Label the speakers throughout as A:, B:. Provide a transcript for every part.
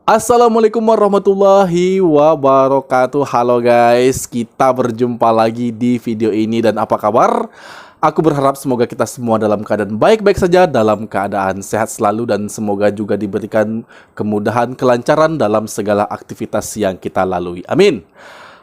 A: Assalamualaikum warahmatullahi wabarakatuh. Halo guys, kita berjumpa lagi di video ini dan apa kabar? Aku berharap semoga kita semua dalam keadaan baik-baik saja, dalam keadaan sehat selalu, dan semoga juga diberikan kemudahan, kelancaran dalam segala aktivitas yang kita lalui. Amin.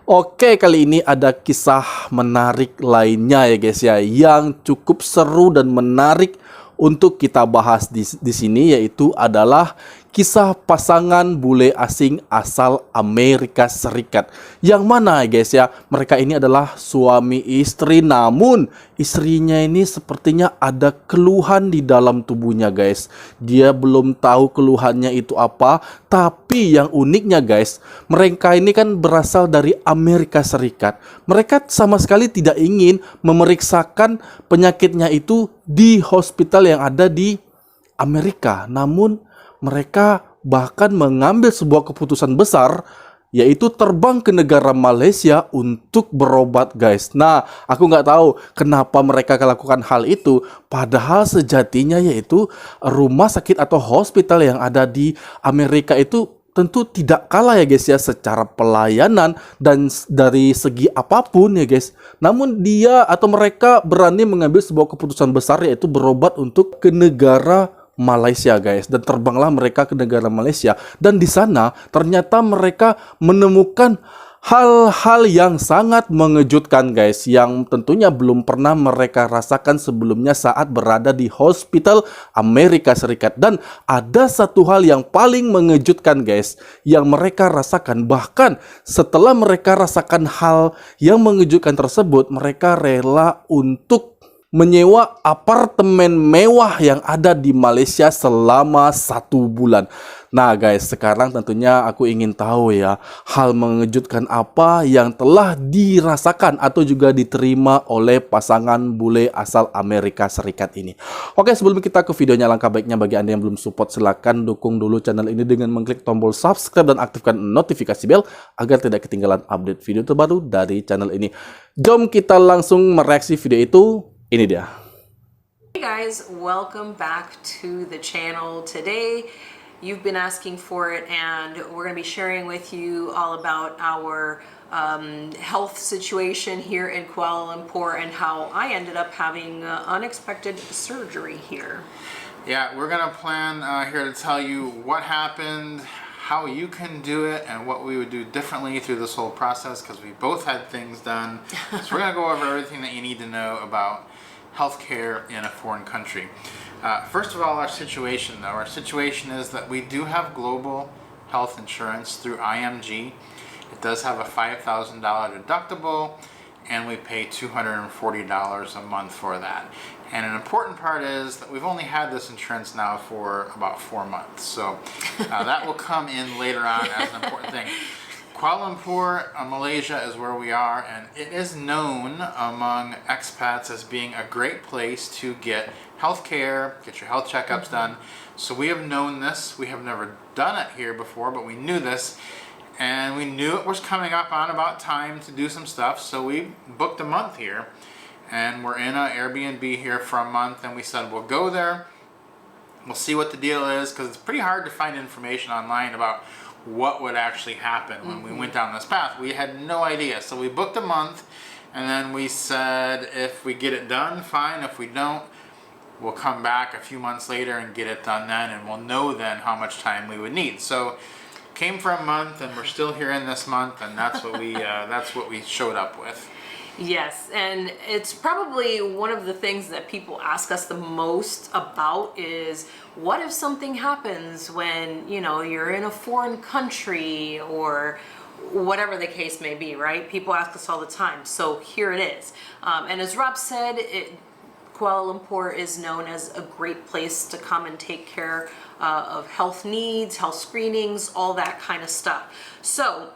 A: Oke, kali ini ada kisah menarik lainnya ya guys ya, yang cukup seru dan menarik untuk kita bahas di sini, yaitu adalah kisah pasangan bule asing asal Amerika Serikat. Yang mana guys ya, mereka ini adalah suami istri, namun istrinya ini sepertinya ada keluhan di dalam tubuhnya guys. Dia belum tahu keluhannya itu apa, tapi yang uniknya guys, mereka ini kan berasal dari Amerika Serikat. Mereka sama sekali tidak ingin memeriksakan penyakitnya itu di hospital yang ada di Amerika. Namun mereka bahkan mengambil sebuah keputusan besar, yaitu terbang ke negara Malaysia untuk berobat guys. Nah, aku nggak tahu kenapa mereka melakukan hal itu, padahal sejatinya yaitu rumah sakit atau hospital yang ada di Amerika itu tentu tidak kalah ya guys ya, secara pelayanan dan dari segi apapun ya guys. Namun dia atau mereka berani mengambil sebuah keputusan besar, yaitu berobat untuk ke negara Malaysia guys, dan terbanglah mereka ke negara Malaysia, dan di sana ternyata mereka menemukan hal-hal yang sangat mengejutkan guys, yang tentunya belum pernah mereka rasakan sebelumnya saat berada di hospital Amerika Serikat. Dan ada satu hal yang paling mengejutkan guys, yang mereka rasakan. Bahkan setelah mereka rasakan hal yang mengejutkan tersebut, mereka rela untuk menyewa apartemen mewah yang ada di Malaysia selama 1 bulan. Nah guys, sekarang tentunya aku ingin tahu ya, hal mengejutkan apa yang telah dirasakan atau juga diterima oleh pasangan bule asal Amerika Serikat ini. Oke, sebelum kita ke videonya, langkah baiknya bagi Anda yang belum support, silakan dukung dulu channel ini dengan mengklik tombol subscribe dan aktifkan notifikasi bell agar tidak ketinggalan update video terbaru dari channel ini. Jom kita langsung mereaksi video itu. Ini dia.
B: Hey guys, welcome back to the channel. Today you've been asking for it, and we're going to be sharing with you all about our health situation here in Kuala Lumpur and how I ended up having unexpected surgery here.
C: Yeah, we're going to plan here to tell you what happened, how you can do it, and what we would do differently through this whole process, because we both had things done. So we're going to go over everything that you need to know about healthcare in a foreign country. First of all, our situation though. Our situation is that we do have global health insurance through IMG. It does have a $5,000 deductible, and we pay $240 a month for that. And an important part is that we've only had this insurance now for about 4 months. So that will come in later on as an important thing. Kuala Lumpur, Malaysia is where we are, and it is known among expats as being a great place to get health care, get your health checkups done. So we have known this. We have never done it here before, but we knew this, and we knew it was coming up on about time to do some stuff, so we booked a month here, and we're in an Airbnb here for a month, and we said we'll go there, we'll see what the deal is, because it's pretty hard to find information online about what would actually happen when we went down this path. We had no idea. So we booked a month, and then we said if we get it done, fine. If we don't, we'll come back a few months later and get it done then, and we'll know then how much time we would need. So came for a month, and we're still here in this month, and that's what we showed up with.
B: Yes, and it's probably one of the things that people ask us the most about is, what if something happens when, you know, you're in a foreign country, or whatever the case may be, right? People ask us all the time. So here it is. And as Rob said, Kuala Lumpur is known as a great place to come and take care of health needs, health screenings, all that kind of stuff. So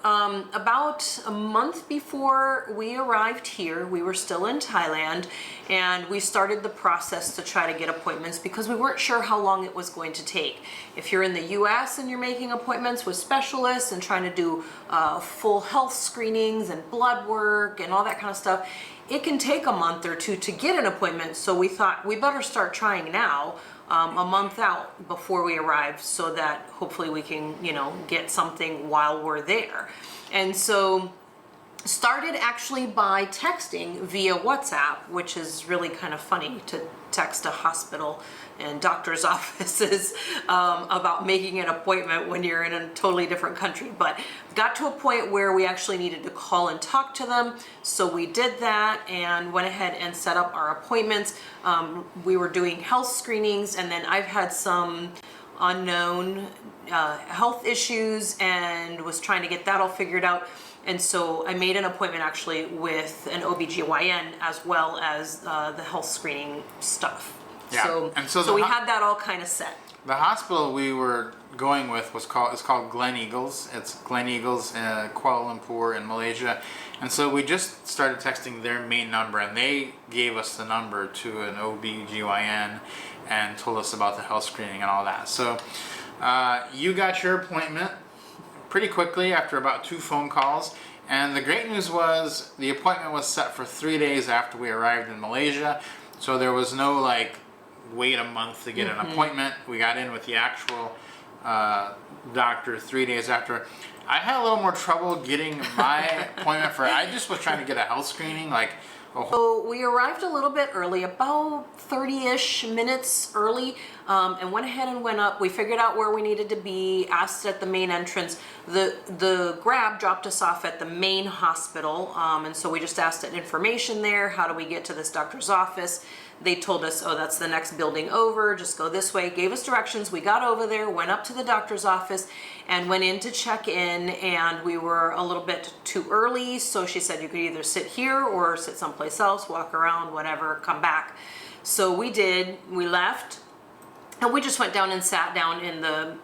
B: about a month before we arrived here, we were still in Thailand, and we started the process to try to get appointments because we weren't sure how long it was going to take. If you're in the US and you're making appointments with specialists and trying to do full health screenings and blood work and all that kind of stuff, it can take a month or two to get an appointment. So we thought we better start trying now a month out before we arrive, so that hopefully we can, get something while we're there. And so started actually by texting via WhatsApp, which is really kind of funny to text a hospital and doctor's offices about making an appointment when you're in a totally different country. But got to a point where we actually needed to call and talk to them. So we did that and went ahead and set up our appointments. We were doing health screenings, and then I've had some unknown health issues and was trying to get that all figured out. And so I made an appointment actually with an OBGYN as well as the health screening stuff.
C: Yeah.
B: So we had that all kind of set.
C: The hospital we were going with is called Glen Eagles. It's Glen Eagles in Kuala Lumpur in Malaysia. And so we just started texting their main number, and they gave us the number to an OBGYN and told us about the health screening and all that. So you got your appointment pretty quickly after about 2 phone calls. And the great news was the appointment was set for 3 days after we arrived in Malaysia. So there was no wait a month to get an appointment. We got in with the actual doctor 3 days after. I had a little more trouble getting my appointment I just was trying to get a health screening,
B: So we arrived a little bit early, about 30-ish minutes early, and went ahead and went up. We figured out where we needed to be, asked at the main entrance. The Grab dropped us off at the main hospital, and so we just asked it information there. How do we get to this doctor's office? They told us, oh, that's the next building over, just go this way. Gave us directions. We got over there, went up to the doctor's office, and went in to check in, and we were a little bit too early, so she said you could either sit here or sit someplace else, walk around, whatever, come back. So we did. We left, and we just went down and sat down in the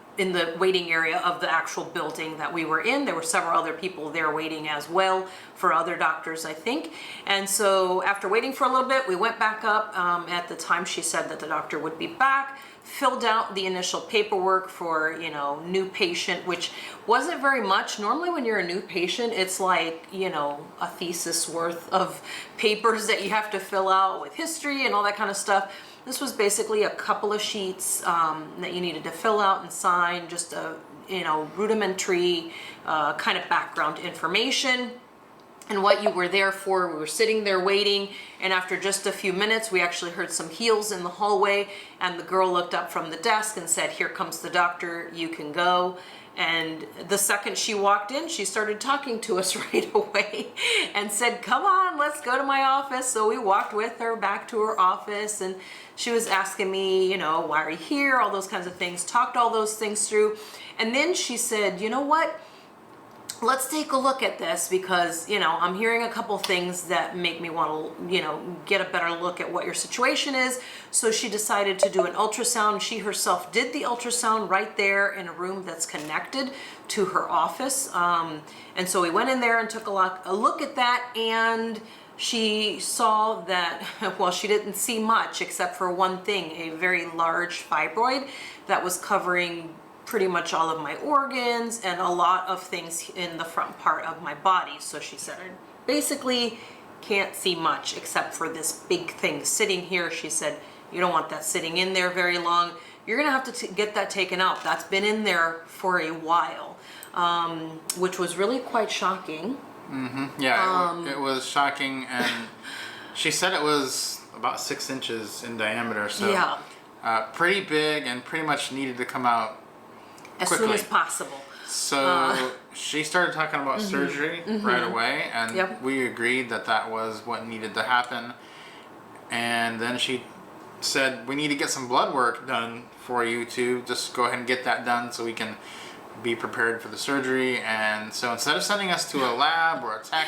B: waiting area of the actual building that we were in. There were several other people there waiting as well for other doctors, I think. And so after waiting for a little bit, we went back up. At the time she said that the doctor would be back, filled out the initial paperwork for, new patient, which wasn't very much. Normally when you're a new patient, it's like, a thesis worth of papers that you have to fill out with history and all that kind of stuff. This was basically a couple of sheets that you needed to fill out and sign, just a rudimentary kind of background information and what you were there for. We were sitting there waiting, and after just a few minutes we actually heard some heels in the hallway, and the girl looked up from the desk and said, "Here comes the doctor, you can go." And the second she walked in, she started talking to us right away and said, "Come on, let's go to my office." So we walked with her back to her office, and she was asking me, why are you here? All those kinds of things, talked all those things through. And then she said, you know what? Let's take a look at this, because, I'm hearing a couple things that make me want to, get a better look at what your situation is. So she decided to do an ultrasound. She herself did the ultrasound right there in a room that's connected to her office. And so we went in there and took a look at that, and she saw that, well, she didn't see much except for one thing, a very large fibroid that was covering pretty much all of my organs and a lot of things in the front part of my body. So she said, I basically can't see much except for this big thing sitting here. She said, you don't want that sitting in there very long. You're gonna have to get that taken out. That's been in there for a while, which was really quite shocking.
C: Mm-hmm. Yeah, it was shocking, and she said it was about 6 inches in diameter, so yeah. Pretty big, and pretty much needed to come out
B: as
C: quickly.
B: soon as possible.
C: So she started talking about surgery right away, and we agreed that that was what needed to happen. And then she said, we need to get some blood work done for you too. Just go ahead and get that done so we can be prepared for the surgery. And so instead of sending us to a lab or a tech,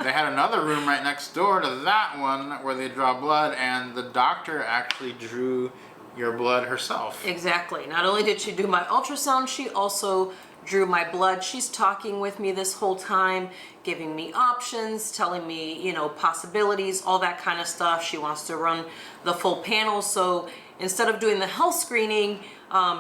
C: they had another room right next door to that one where they draw blood, and the doctor actually drew your blood herself.
B: Exactly. Not only did she do my ultrasound, she also drew my blood. She's talking with me this whole time, giving me options, telling me, possibilities, all that kind of stuff. She wants to run the full panel. So instead of doing the health screening,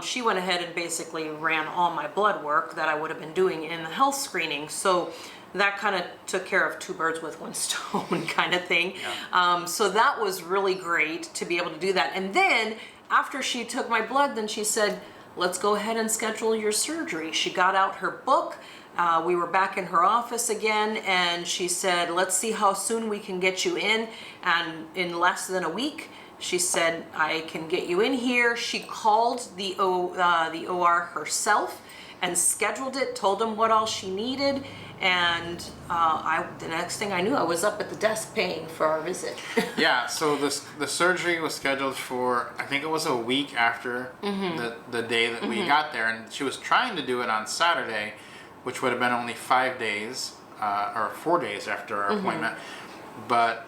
B: she went ahead and basically ran all my blood work that I would have been doing in the health screening. So that kind of took care of 2 birds with 1 stone kind of thing. Yeah. So that was really great to be able to do that. And then after she took my blood, then she said, let's go ahead and schedule your surgery. She got out her book. We were back in her office again, and she said, let's see how soon we can get you in. And in less than a week, she said, I can get you in here. She called the OR herself and scheduled it, told them what all she needed. And the next thing I knew, I was up at the desk paying for our visit.
C: Yeah, so the surgery was scheduled for, I think it was a week after the day that we got there. And she was trying to do it on Saturday, which would have been only 5 days, or 4 days after our appointment. But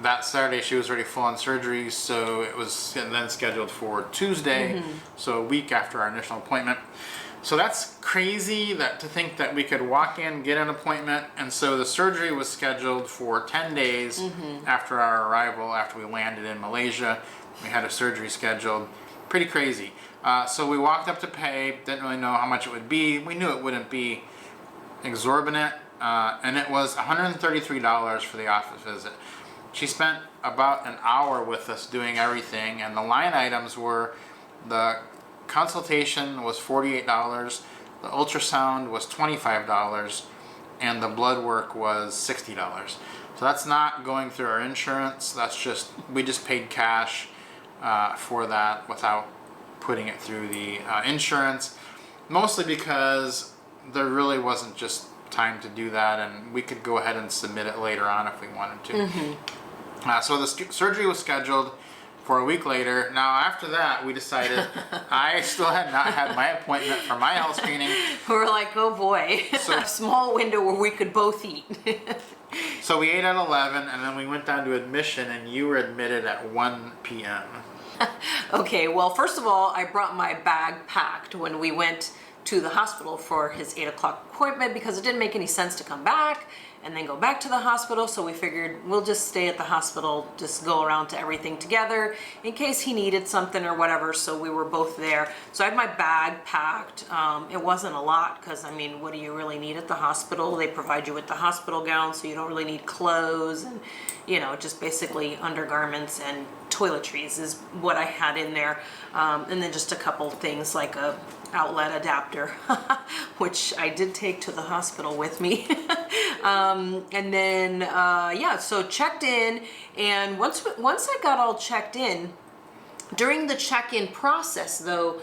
C: that Saturday she was already full on surgery, so it was then scheduled for Tuesday, so a week after our initial appointment. So that's crazy to think that we could walk in, get an appointment, and so the surgery was scheduled for 10 days after our arrival, after we landed in Malaysia. We had a surgery scheduled. Pretty crazy. So we walked up to pay, didn't really know how much it would be. We knew it wouldn't be exorbitant, and it was $133 for the office visit. She spent about an hour with us doing everything, and the line items were the consultation was $48, the ultrasound was $25, and the blood work was $60. So that's not going through our insurance. We just paid cash for that without putting it through the insurance, mostly because there really wasn't just time to do that, and we could go ahead and submit it later on if we wanted to. So the surgery was scheduled for a week later. Now after that, we decided I still had not had my appointment for my health screening.
B: We were like, oh boy, a small window where we could both eat.
C: So we ate at 11, and then we went down to admission, and you were admitted at 1 p.m.
B: Okay, well, first of all, I brought my bag packed when we went to the hospital for his 8 o'clock appointment because it didn't make any sense to come back and then go back to the hospital, so we figured we'll just stay at the hospital, just go around to everything together in case he needed something or whatever, so we were both there. So I had my bag packed. It wasn't a lot because, I mean, what do you really need at the hospital? They provide you with the hospital gown, so you don't really need clothes, and, you know, just basically undergarments and toiletries is what I had in there. And then just a couple things like a outlet adapter, which I did take to the hospital with me. And then, yeah, so checked in, and once I got all checked in, during the check-in process, though,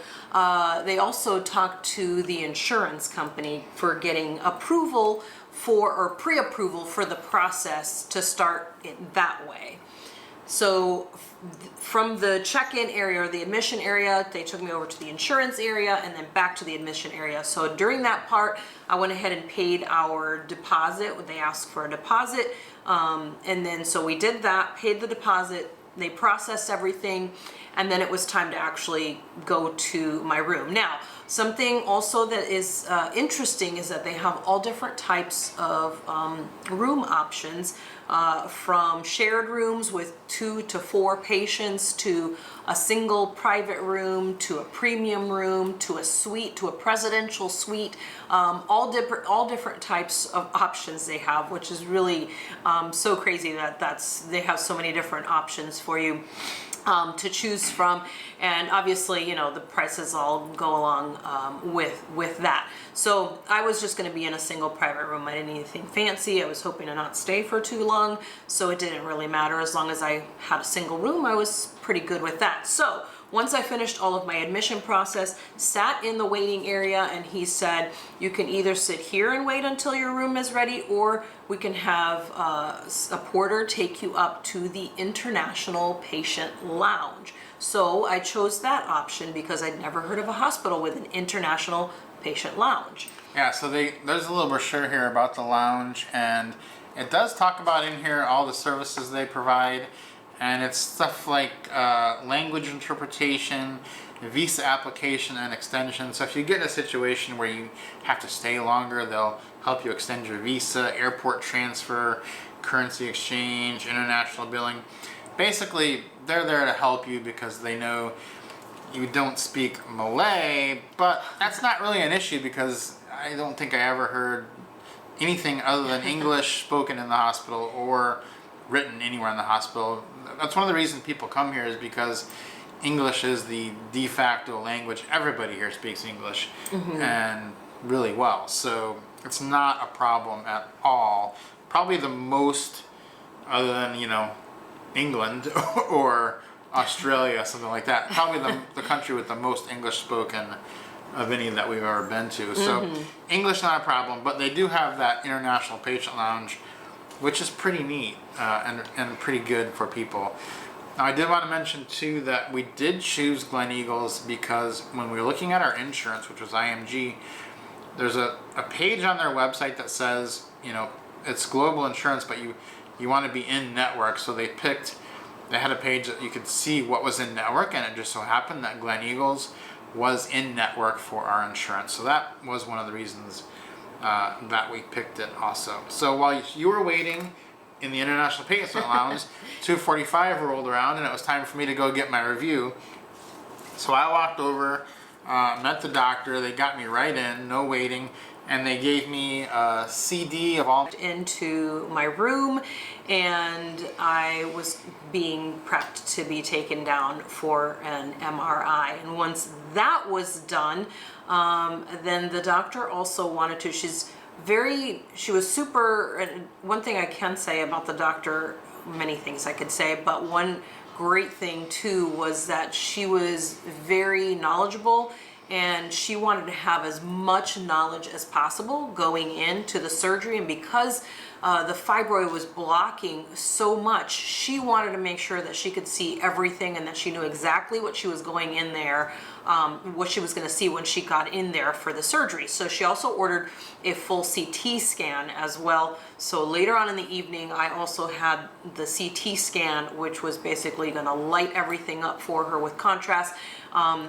B: they also talked to the insurance company for getting approval or pre-approval for the process to start it that way. So from the check-in area or the admission area, they took me over to the insurance area and then back to the admission area. So during that part, I went ahead and paid our deposit. They asked for a deposit. And then so we did that, paid the deposit, they processed everything, and then it was time to actually go to my room. Now, something also that is interesting is that they have all different types of room options, from shared rooms with 2 to 4 patients, to a single private room, to a premium room, to a suite, to a presidential suite. All different types of options they have, which is really so crazy that they have so many different options for you to choose from. And obviously, you know, the prices all go along with that. So I was just going to be in a single private room. I didn't need anything fancy. I was hoping to not stay for too long, so it didn't really matter. As long as I had a single room, I was pretty good with that. So once I finished all of my admission process, sat in the waiting area, and he said, you can either sit here and wait until your room is ready, or we can have a porter take you up to the International Patient Lounge. So I chose that option because I'd never heard of a hospital with an International Patient Lounge.
C: Yeah, so there's a little brochure here about the lounge, and it does talk about in here all the services they provide, and it's stuff like language interpretation, visa application and extension. So if you get in a situation where you have to stay longer, they'll help you extend your visa, airport transfer, currency exchange, international billing. Basically, they're there to help you because they know you don't speak Malay, but that's not really an issue because I don't think I ever heard anything other than English spoken in the hospital or written anywhere in the hospital. That's one of the reasons people come here, is because English is the de facto language. Everybody here speaks English and really well. So it's not a problem at all. Probably the most, other than, you know, England or Australia, something like that, probably the country with the most English spoken of any that we've ever been to. So English not a problem, but they do have that international patient lounge, which is pretty neat and pretty good for people. Now, I did want to mention too that we did choose Gleneagles because when we were looking at our insurance, which was IMG, there's a page on their website that says, you know, it's global insurance, but you want to be in network. So they had a page that you could see what was in network, and it just so happened that Gleneagles was in network for our insurance. So that was one of the reasons that we picked it also. So while you were waiting in the International Patient Lounge, 2:45 rolled around and it was time for me to go get my review. So I walked over, met the doctor, they got me right in, no waiting, and they gave me a CD of all
B: into my room, and I was being prepped to be taken down for an MRI. And once that was done, then the doctor also wanted to, she was super, and one thing I can say about the doctor, many things I could say, but one great thing too was that she was very knowledgeable, and she wanted to have as much knowledge as possible going into the surgery. And because the fibroid was blocking so much, she wanted to make sure that she could see everything and that she knew exactly what she was going in there, what she was going to see when she got in there for the surgery. So she also ordered a full CT scan as well. So later on in the evening, I also had the CT scan, which was basically going to light everything up for her with contrast,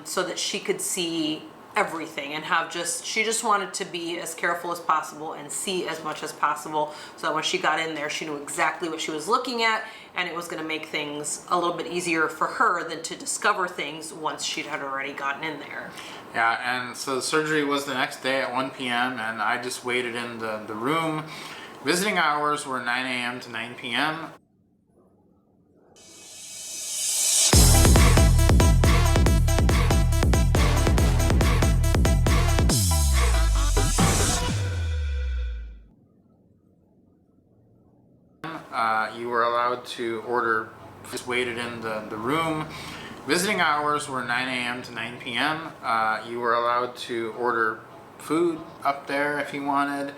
B: so that she could see everything and she just wanted to be as careful as possible and see as much as possible, so that when she got in there, she knew exactly what she was looking at, and it was going to make things a little bit easier for her than to discover things once she had already gotten in there.
C: Yeah, and so the surgery was the next day at 1 p.m. and I just waited in the room. Visiting hours were 9 a.m. to 9 p.m. You were allowed to order, just waited in the room. Visiting hours were 9 a.m. to 9 p.m. You were allowed to order food up there if you wanted,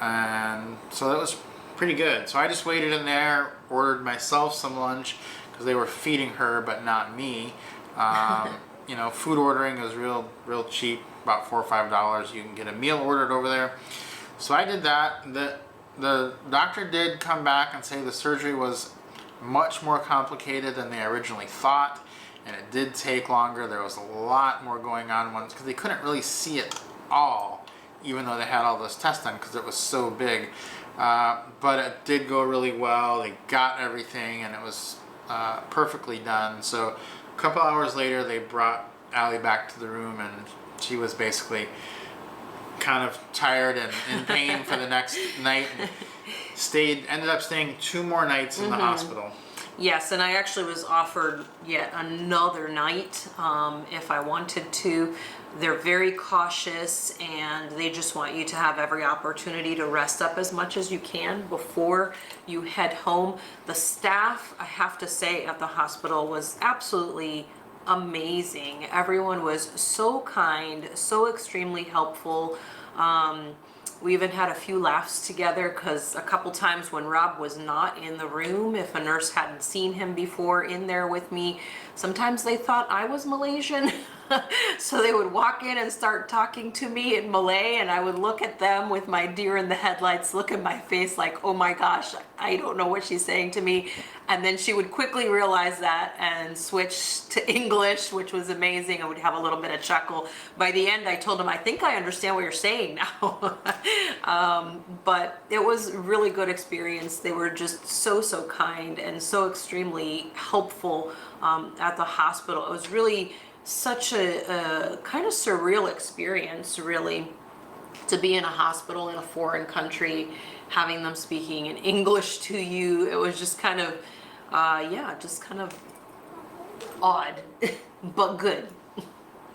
C: and so that was pretty good. So I just waited in there, ordered myself some lunch because they were feeding her but not me. You know, food ordering is real cheap, about $4 or $5. You can get a meal ordered over there. So I did that. The doctor did come back and say the surgery was much more complicated than they originally thought, and it did take longer. There was a lot more going on once because they couldn't really see it all, even though they had all those tests done because it was so big. But it did go really well. They got everything, and it was perfectly done. So a couple hours later, they brought Allie back to the room, and she was basically kind of tired and in pain for the next night, and ended up staying 2 more nights in the hospital.
B: Yes, and I actually was offered yet another night if I wanted to. They're very cautious, and they just want you to have every opportunity to rest up as much as you can before you head home. The staff, I have to say, at the hospital was absolutely amazing. Everyone was so kind, so extremely helpful. We even had a few laughs together because a couple times when Rob was not in the room, if a nurse hadn't seen him before in there with me, sometimes they thought I was Malaysian. So they would walk in and start talking to me in Malay, and I would look at them with my deer in the headlights, look at my face like, oh my gosh, I don't know what she's saying to me. And then she would quickly realize that and switch to English, which was amazing. I would have a little bit of chuckle. By the end, I told them, I think I understand what you're saying now. But it was a really good experience. They were just so kind and so extremely helpful at the hospital. It was really such a kind of surreal experience, really, to be in a hospital in a foreign country, having them speaking in English to you. It was just kind of, odd, but good.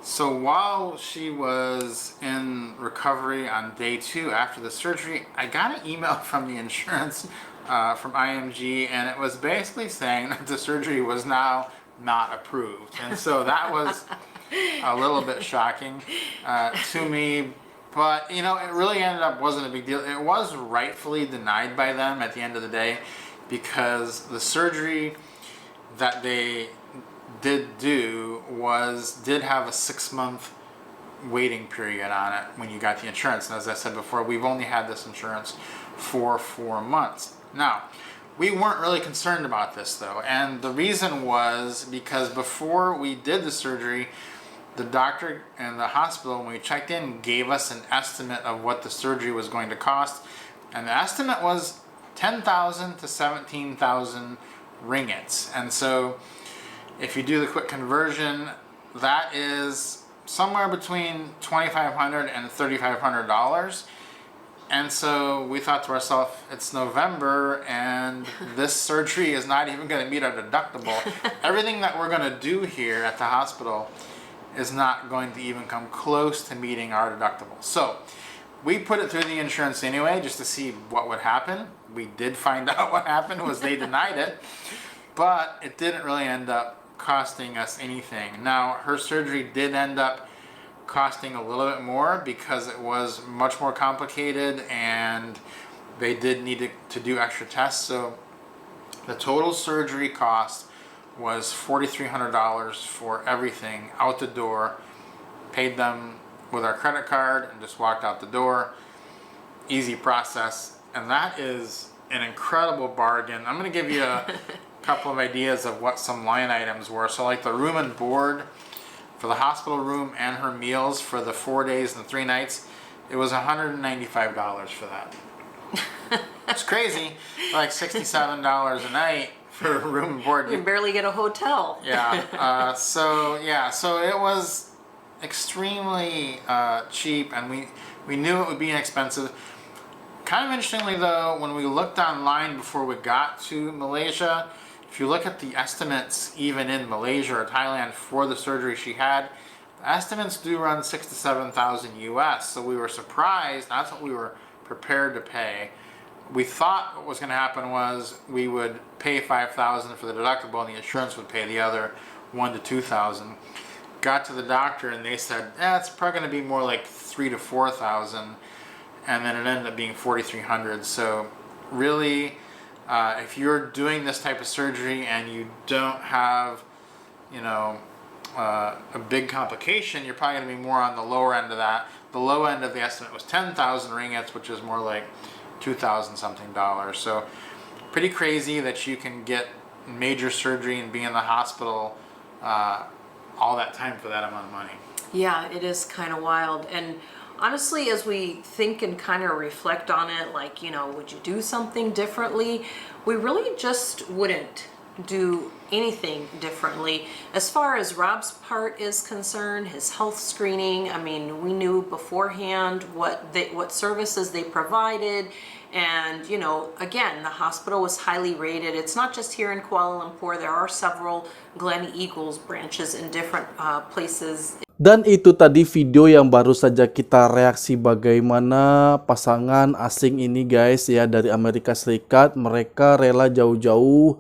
C: So while she was in recovery on day 2 after the surgery, I got an email from the insurance from IMG, and it was basically saying that the surgery was now not approved. And so that was a little bit shocking to me. But, you know, it really ended up wasn't a big deal. It was rightfully denied by them at the end of the day, because the surgery that they did have a 6-month waiting period on it when you got the insurance. And as I said before, we've only had this insurance for 4 months. Now, we weren't really concerned about this though, and the reason was because before we did the surgery, the doctor and the hospital, when we checked in, gave us an estimate of what the surgery was going to cost, and the estimate was 10,000 to 17,000 ringgits. And so if you do the quick conversion, that is somewhere between $2,500 and $3,500. And so we thought to ourselves, it's November and this surgery is not even going to meet our deductible. Everything that we're going to do here at the hospital is not going to even come close to meeting our deductible. So we put it through the insurance anyway, just to see what would happen. We did find out what happened was they denied it, but it didn't really end up costing us anything. Now, her surgery did end up costing a little bit more because it was much more complicated and they did need to do extra tests. So the total surgery cost was $4,300 for everything out the door. Paid them with our credit card and just walked out the door. Easy process. And that is an incredible bargain. I'm going to give you a couple of ideas of what some line items were. So like the room and board for the hospital room and her meals for the 4 days and 3 nights, it was $195 for that. It's crazy, like $67 a night for room and board.
B: You can barely get a hotel.
C: Yeah. So it was extremely cheap, and we knew it would be inexpensive. Kind of interestingly though, when we looked online before we got to Malaysia, if you look at the estimates even in Malaysia or Thailand for the surgery she had, the estimates do run 6,000 to 7,000 US. So we were surprised. That's what we were prepared to pay. We thought what was going to happen was we would pay 5,000 for the deductible and the insurance would pay the other 1,000 to 2,000. Got to the doctor and they said, it's probably going to be more like 3,000 to 4,000, and then it ended up being 4,300. So really, if you're doing this type of surgery and you don't have, a big complication, you're probably going to be more on the lower end of that. The low end of the estimate was 10,000 ringgits, which is more like 2,000 something dollars. So pretty crazy that you can get major surgery and be in the hospital all that time for that amount of money.
B: Yeah, it is kind of wild. And honestly, as we think and kind of reflect on it, like, would you do something differently? We really just wouldn't do anything differently. As far as Rob's part is concerned, his health screening, I mean, we knew beforehand what services they provided. And, again, the hospital was highly rated. It's not just here in Kuala Lumpur. There are several Glen Eagles branches in different places.
A: Dan itu tadi video yang baru saja kita reaksi bagaimana pasangan asing ini guys ya dari Amerika Serikat. Mereka rela jauh-jauh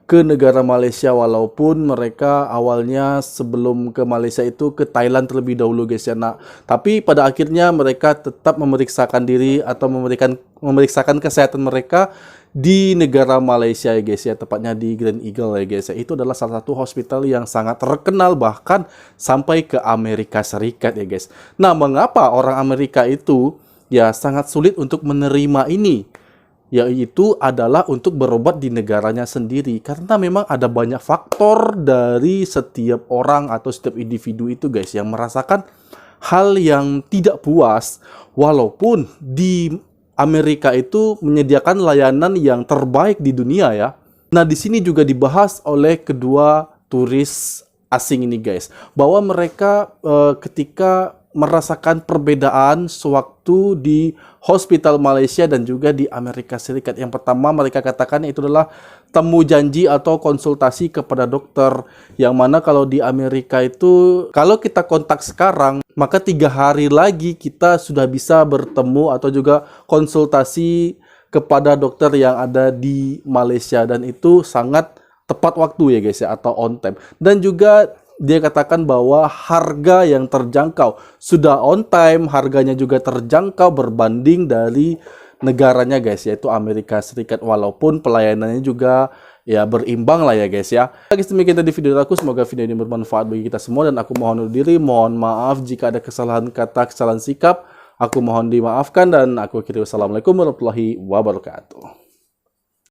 A: ke negara Malaysia walaupun mereka awalnya sebelum ke Malaysia itu ke Thailand terlebih dahulu guys ya. Nah, tapi pada akhirnya mereka tetap memeriksakan diri atau memeriksakan kesehatan mereka di negara Malaysia ya guys ya, tepatnya di Grand Eagle ya guys ya. Itu adalah salah satu hospital yang sangat terkenal bahkan sampai ke Amerika Serikat ya guys. Nah, mengapa orang Amerika itu ya sangat sulit untuk menerima ini? Yaitu adalah untuk berobat di negaranya sendiri, karena memang ada banyak faktor dari setiap orang atau setiap individu itu guys yang merasakan hal yang tidak puas walaupun di Amerika itu menyediakan layanan yang terbaik di dunia ya. Nah, di sini juga dibahas oleh kedua turis asing ini guys, bahwa mereka ketika merasakan perbedaan sewaktu di hospital Malaysia dan juga di Amerika Serikat. Yang pertama mereka katakan itu adalah temu janji atau konsultasi kepada dokter. Yang mana kalau di Amerika itu, kalau kita kontak sekarang, maka 3 hari lagi kita sudah bisa bertemu atau juga konsultasi kepada dokter yang ada di Malaysia. Dan itu sangat tepat waktu ya guys ya, atau on time. Dan juga dia katakan bahwa harga yang terjangkau sudah on time, harganya juga terjangkau berbanding dari negaranya guys, yaitu Amerika Serikat, walaupun pelayanannya juga ya berimbang lah ya guys ya. Guys, demikian tadi video aku, semoga video ini bermanfaat bagi kita semua dan aku mohon undur diri, mohon maaf jika ada kesalahan kata, kesalahan sikap, aku mohon dimaafkan dan aku akhiri wassalamualaikum warahmatullahi wabarakatuh.